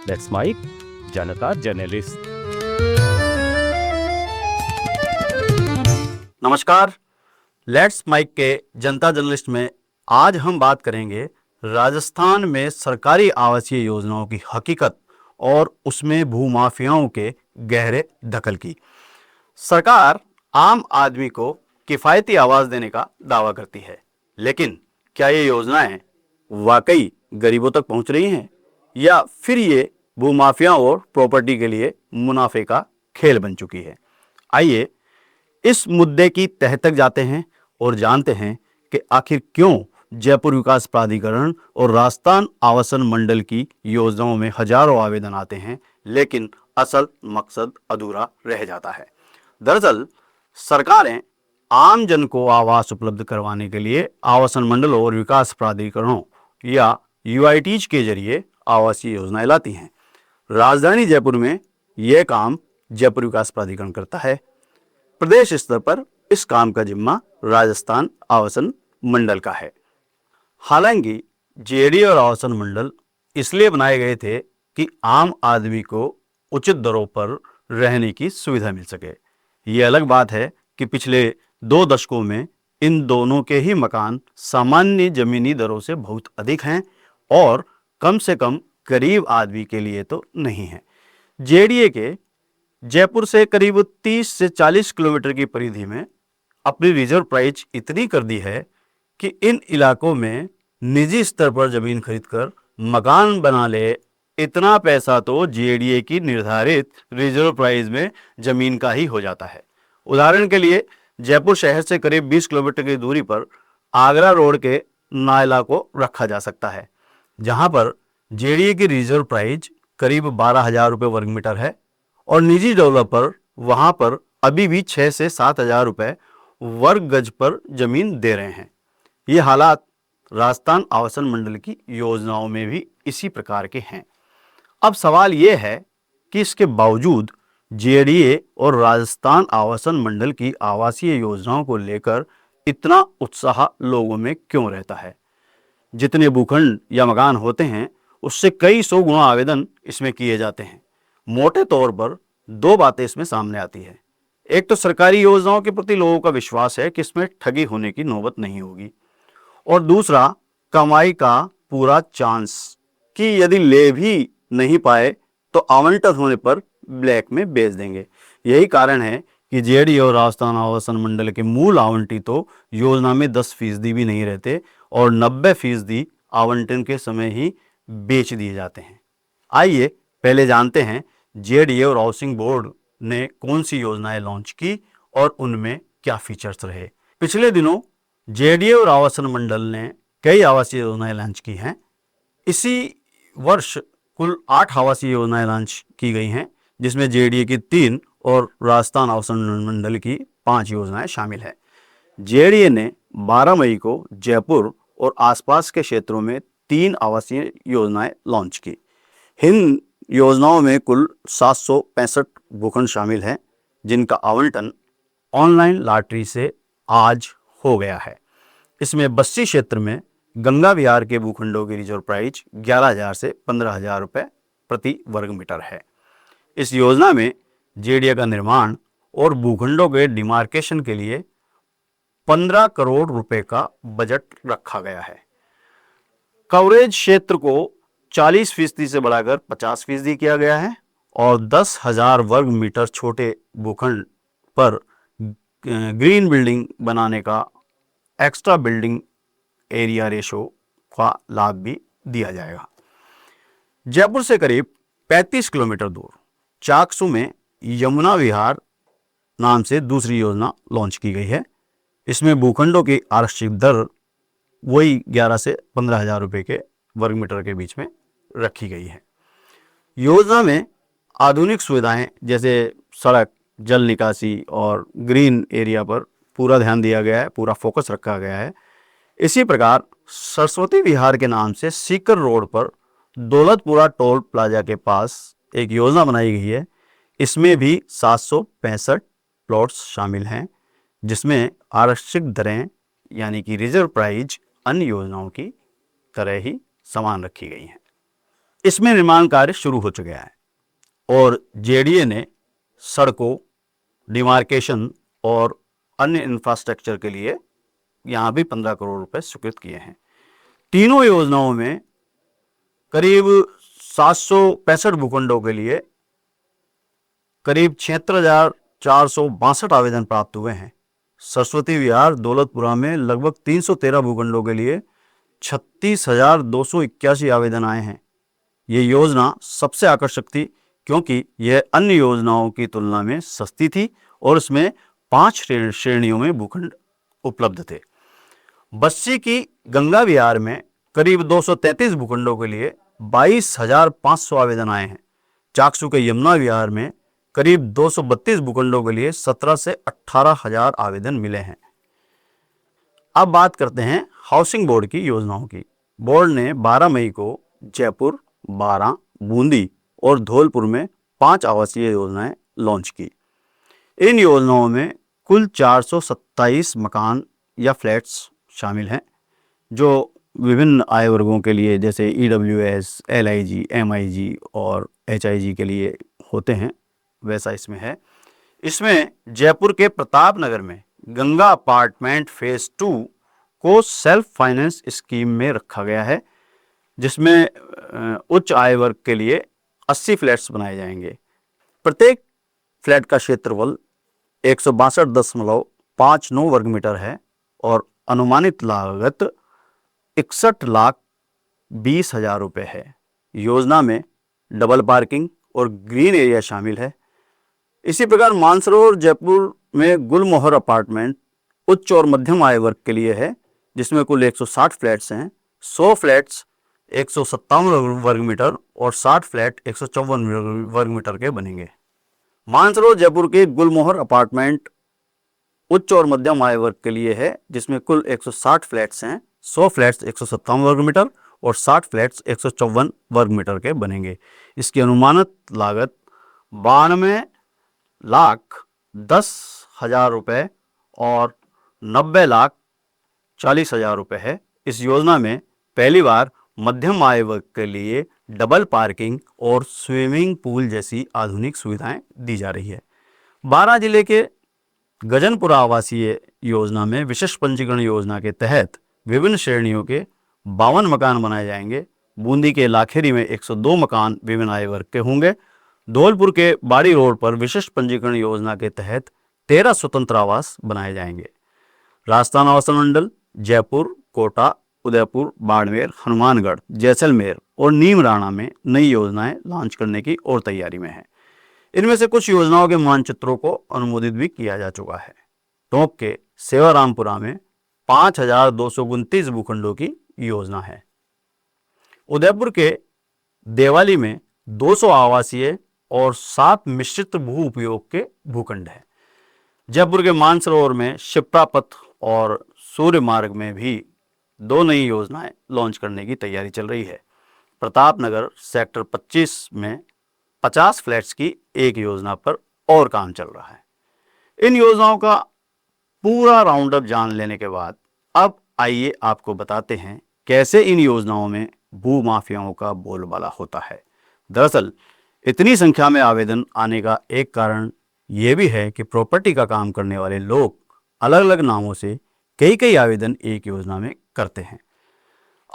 Let's mic Janata journalist. नमस्कार। Let's mic के जनता journalist में आज हम बात करेंगे राजस्थान में सरकारी आवासीय योजनाओं की हकीकत और उसमें भूमाफियाओं के गहरे दखल की। सरकार आम आदमी को किफ़ायती आवास देने का दावा करती है, लेकिन क्या ये योजनाएं वाकई गरीबों तक पहुंच रही हैं या फिर ये भूमाफियाओं और प्रॉपर्टी के लिए मुनाफे का खेल बन चुकी है? आइए इस मुद्दे की तह तक जाते हैं और जानते हैं कि आखिर क्यों जयपुर विकास प्राधिकरण और राजस्थान आवासन मंडल की योजनाओं में हजारों आवेदन आते हैं, लेकिन असल मकसद अधूरा रह जाता है। दरअसल सरकारें आम जन को आवास उपलब्ध करवाने के लिए आवासन मंडलों और विकास प्राधिकरणों या यूआईटीज के जरिए आवासीय योजनाएं लाती हैं। राजधानी जयपुर में यह काम जयपुर विकास प्राधिकरण करता है। प्रदेश स्तर पर इस काम का जिम्मा राजस्थान आवासन मंडल का है। हालांकि जेडी और आवासन मंडल इसलिए बनाए गए थे कि आम आदमी को उचित दरों पर रहने की सुविधा मिल सके। ये अलग बात है कि पिछले 2 दशकों में इन दोनों के ही मकान सामान्य जमीनी दरों से बहुत अधिक हैं और कम से कम गरीब आदमी के लिए तो नहीं है। जेडीए के जयपुर से करीब 30 से 40 किलोमीटर की परिधि में अपनी रिजर्व प्राइस इतनी कर दी है कि इन इलाकों में निजी स्तर पर जमीन खरीदकर मकान बना ले, इतना पैसा तो जेडीए की निर्धारित रिजर्व प्राइस में जमीन का ही हो जाता है। उदाहरण के लिए जयपुर शहर से करीब 20 किलोमीटर की दूरी पर आगरा रोड के नायला को रखा जा सकता है, जहां पर जेडीए की रिजर्व प्राइस करीब 12,000 रुपये वर्ग मीटर है और निजी डेवलपर वहां पर अभी भी 6 से 7,000 रुपये वर्ग गज पर जमीन दे रहे हैं। ये हालात राजस्थान आवासन मंडल की योजनाओं में भी इसी प्रकार के हैं। अब सवाल ये है कि इसके बावजूद जेडीए और राजस्थान आवासन मंडल की आवासीय योजनाओं को लेकर इतना उत्साह लोगों में क्यों रहता है? जितने भूखंड या मकान होते हैं उससे कई 100 गुना आवेदन इसमें किए जाते हैं। मोटे तौर पर 2 बातें इसमें सामने आती है। एक तो सरकारी योजनाओं के प्रति लोगों का विश्वास है कि इसमें ठगी होने की नौबत नहीं होगी, और दूसरा कमाई का पूरा चांस कि यदि ले भी नहीं पाए तो आवंटन होने पर ब्लैक में बेच देंगे। यही कारण है कि जेडीए और राजस्थान आवासन मंडल के मूल आवंटी तो योजना में 10% भी नहीं रहते और 90% आवंटन के समय ही बेच दिए जाते हैं। आइए पहले जानते हैं जेडीए और हाउसिंग बोर्ड ने कौन सी योजनाएं लॉन्च की और उनमें क्या फीचर्स रहे। पिछले दिनों जेडीए और आवासन मंडल ने कई आवासीय योजनाएं लॉन्च की हैं। इसी वर्ष कुल 8 आवासीय योजनाएं लॉन्च की गई हैं, जिसमें जेडीए की 3 और राजस्थान आवासन मंडल की 5 योजनाएं शामिल हैं। जेडीए ने 12 मई को जयपुर और आसपास के क्षेत्रों में 3 आवासीय योजनाएं लॉन्च की। इन योजनाओं में कुल 765 भूखंड शामिल हैं, जिनका आवंटन ऑनलाइन लॉटरी से आज हो गया है। इसमें बस्सी क्षेत्र में गंगा विहार के भूखंडों की रिजर्व प्राइस 11,000 से 15,000 रुपये प्रति वर्ग मीटर है। इस योजना में जेडीए का निर्माण और भूखंडों के डिमार्केशन के लिए 15 करोड़ रुपए का बजट रखा गया है। कवरेज क्षेत्र को 40% से बढ़ाकर 50% किया गया है और 10,000 वर्ग मीटर छोटे भूखंड पर ग्रीन बिल्डिंग बनाने का एक्स्ट्रा बिल्डिंग एरिया रेशो का लाभ भी दिया जाएगा। जयपुर से करीब 35 किलोमीटर दूर चाकसू में यमुना विहार नाम से दूसरी योजना लॉन्च की गई है। इसमें भूखंडों की आरक्षित दर वही 11 से 15,000 रुपये के वर्ग मीटर के बीच में रखी गई है। योजना में आधुनिक सुविधाएं जैसे सड़क, जल निकासी और ग्रीन एरिया पर पूरा ध्यान दिया गया है, पूरा फोकस रखा गया है। इसी प्रकार सरस्वती विहार के नाम से सीकर रोड पर दौलतपुरा टोल प्लाजा के पास एक योजना बनाई गई है। इसमें भी 765 प्लॉट्स शामिल हैं, जिसमें आरक्षित दरें यानी कि रिजर्व प्राइस अन्य योजनाओं की तरह ही समान रखी गई हैं। इसमें निर्माण कार्य शुरू हो चुका है और जेडीए ने सड़कों, डिमार्केशन और अन्य इंफ्रास्ट्रक्चर के लिए यहाँ भी 15 करोड़ रुपए स्वीकृत किए हैं। तीनों योजनाओं में करीब 765 भूखंडों के लिए करीब 76,462 आवेदन प्राप्त हुए हैं। सरस्वती विहार दौलतपुरा में लगभग 313 भूखंडों के लिए 36,281 आवेदन आए हैं। ये योजना सबसे आकर्षक थी क्योंकि यह अन्य योजनाओं की तुलना में सस्ती थी और इसमें 5 श्रेणियों में भूखंड उपलब्ध थे। बस्सी की गंगा विहार में करीब 233 भूखंडों के लिए 22,500 आवेदन आए हैं। चाकसू के यमुना विहार में करीब 232 भूखंडों के लिए 17 से 18,000 आवेदन मिले हैं। अब बात करते हैं हाउसिंग बोर्ड की योजनाओं की। बोर्ड ने 12 मई को जयपुर, बारां, बूंदी और धौलपुर में 5 आवासीय योजनाएं लॉन्च की। इन योजनाओं में कुल 427 मकान या फ्लैट्स शामिल हैं जो विभिन्न आय वर्गों के लिए जैसे EWS, LIG, MIG और HIG के लिए होते हैं, वैसा इसमें है। इसमें जयपुर के प्रताप नगर में गंगा अपार्टमेंट फेज 2 को सेल्फ फाइनेंस स्कीम में रखा गया है, जिसमें उच्च आय वर्ग के लिए 80 फ्लैट्स बनाए जाएंगे। प्रत्येक फ्लैट का क्षेत्रफल 162.59 वर्ग मीटर है और अनुमानित लागत 61,20,000 रुपये है। योजना में डबल पार्किंग और ग्रीन एरिया शामिल है। इसी प्रकार मानसरोवर जयपुर में गुलमोहर अपार्टमेंट उच्च और मध्यम आय वर्ग के लिए है, जिसमें कुल 160 फ्लैट्स हैं। 100 फ्लैट्स 157 वर्ग मीटर और 60 फ्लैट 154 वर्ग मीटर के बनेंगे। मानसरोवर जयपुर के गुलमोहर अपार्टमेंट उच्च और मध्यम आय वर्ग के लिए है, जिसमें कुल 160 फ्लैट्स हैं। 100 फ्लैट्स 157 वर्ग मीटर और 60 फ्लैट्स 154 वर्ग मीटर के बनेंगे। इसकी अनुमानित लागत 92,10,000 रुपये और 90,40,000 रुपये है। इस योजना में पहली बार मध्यम आय वर्ग के लिए डबल पार्किंग और स्विमिंग पूल जैसी आधुनिक सुविधाएं दी जा रही है। बारां जिले के गजनपुरा आवासीय योजना में विशिष्ट पंजीकरण योजना के तहत विभिन्न श्रेणियों के 52 मकान बनाए जाएंगे। बूंदी के लाखेरी में 102 मकान विभिन्न आय वर्ग के होंगे। धौलपुर के बाड़ी रोड पर विशिष्ट पंजीकरण योजना के तहत 13 स्वतंत्र आवास बनाए जाएंगे। राजस्थान आवासन मंडल जयपुर, कोटा, उदयपुर, बाड़मेर, हनुमानगढ़, जैसलमेर और नीमराणा में नई योजनाएं लॉन्च करने की और तैयारी में है। इनमें से कुछ योजनाओं के मानचित्रों को अनुमोदित भी किया जा चुका है। टोंक के सेवारामपुरा में 5,229 भूखंडों की योजना है। उदयपुर के देवाली में 200 आवासीय और 7 मिश्रित भू उपयोग के भूखंड हैं। जयपुर के मानसरोवर में शिप्रा पथ और सूर्य मार्ग में भी 2 नई योजनाएं लॉन्च करने की तैयारी चल रही है। प्रताप नगर सेक्टर 25 में 50 फ्लैट्स की एक योजना पर और काम चल रहा है। इन योजनाओं का पूरा राउंडअप जान लेने के बाद अब आइए आपको बताते हैं कैसे इन योजनाओं में भू माफियाओं का बोलबाला होता है। दरअसल इतनी संख्या में आवेदन आने का एक कारण ये भी है कि प्रॉपर्टी का काम करने वाले लोग अलग अलग नामों से कई कई आवेदन एक योजना में करते हैं।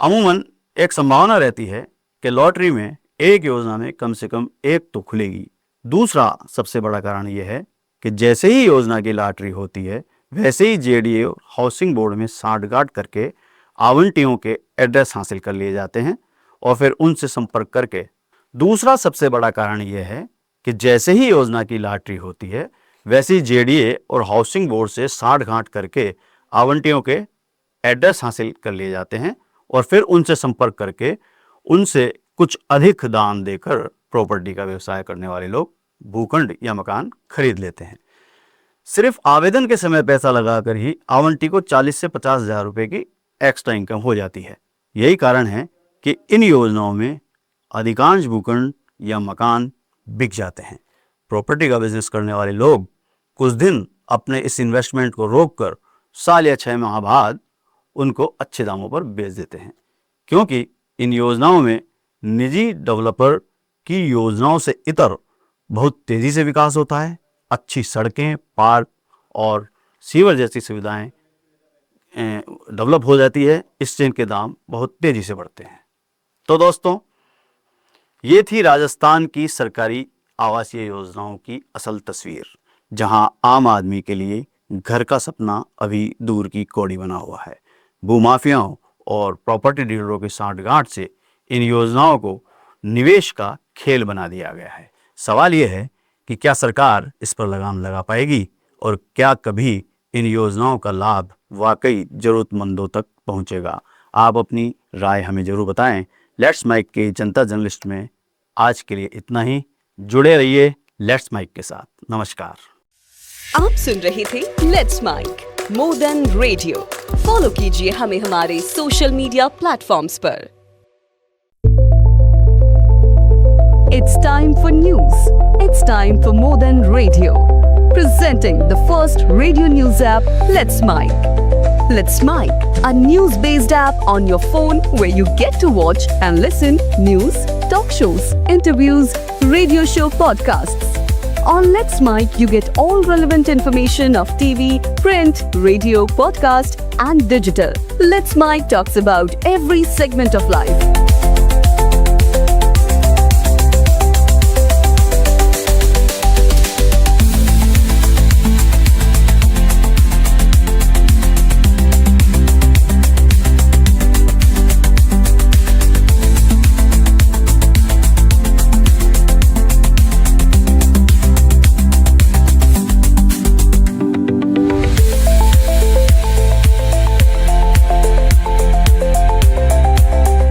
अमूमन एक संभावना रहती है कि लॉटरी में एक योजना में कम से कम एक तो खुलेगी। दूसरा सबसे बड़ा कारण यह है कि जैसे ही योजना की लॉटरी होती है वैसे ही जेडीए और हाउसिंग बोर्ड में सांठगांठ करके आवंटियों के एड्रेस हासिल कर लिए जाते हैं और फिर उनसे संपर्क करके। दूसरा सबसे बड़ा कारण यह है कि जैसे ही योजना की लॉटरी होती है वैसे ही जेडीए और हाउसिंग बोर्ड से सांठगांठ करके आवंटियों के एड्रेस हासिल कर लिए जाते हैं और फिर उनसे संपर्क करके उनसे कुछ अधिक दाम देकर प्रॉपर्टी का व्यवसाय करने वाले लोग भूखंड या मकान खरीद लेते हैं। सिर्फ आवेदन के समय पैसा लगाकर ही आवंटी को 40 से 50,000 रुपए की एक्स्ट्रा इनकम हो जाती है। यही कारण है कि इन योजनाओं में अधिकांश भूखंड या मकान बिक जाते हैं। प्रॉपर्टी का बिजनेस करने वाले लोग कुछ दिन अपने इस इन्वेस्टमेंट को रोककर साल या 6 माह बाद उनको अच्छे दामों पर बेच देते हैं, क्योंकि इन योजनाओं में निजी डेवलपर की योजनाओं से इतर बहुत तेजी से विकास होता है। अच्छी सड़कें, पार्क और सीवर जैसी सुविधाएं डेवलप हो जाती है, इससे इनके दाम बहुत तेजी से बढ़ते हैं। तो दोस्तों, ये थी राजस्थान की सरकारी आवासीय योजनाओं की असल तस्वीर, जहां आम आदमी के लिए घर का सपना अभी दूर की कौड़ी बना हुआ है। भूमाफियाओं और प्रॉपर्टी डीलरों की सांठगांठ से इन योजनाओं को निवेश का खेल बना दिया गया है। सवाल यह है कि क्या सरकार इस पर लगाम लगा पाएगी और क्या कभी इन योजनाओं का लाभ वाकई जरूरतमंदों तक पहुंचेगा? आप अपनी राय हमें जरूर बताएं। लेट्स माइक के जनता जर्नलिस्ट में आज के लिए इतना ही। जुड़े रहिए लेट्स माइक के साथ। नमस्कार। आप सुन रहे थे let's mike more than radio. Follow कीजिए हमें हमारे सोशल मीडिया प्लेटफॉर्म्स पर। It's time for news. It's time for more than radio. Presenting the first radio news app, Let's Mic. Let's Mic, a news-based app on your phone where you get to watch and listen news, talk shows, interviews, radio show podcasts. On Let's Mic, you get all relevant information of TV, print, radio, podcast, and digital. Let's Mic talks about every segment of life.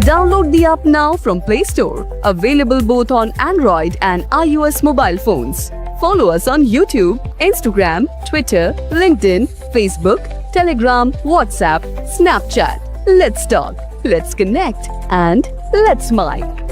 Download the app now from Play Store. Available both on Android and iOS mobile phones. Follow us on YouTube, Instagram, Twitter, LinkedIn, Facebook, Telegram, WhatsApp, Snapchat. Let's talk, let's connect, and let's mic.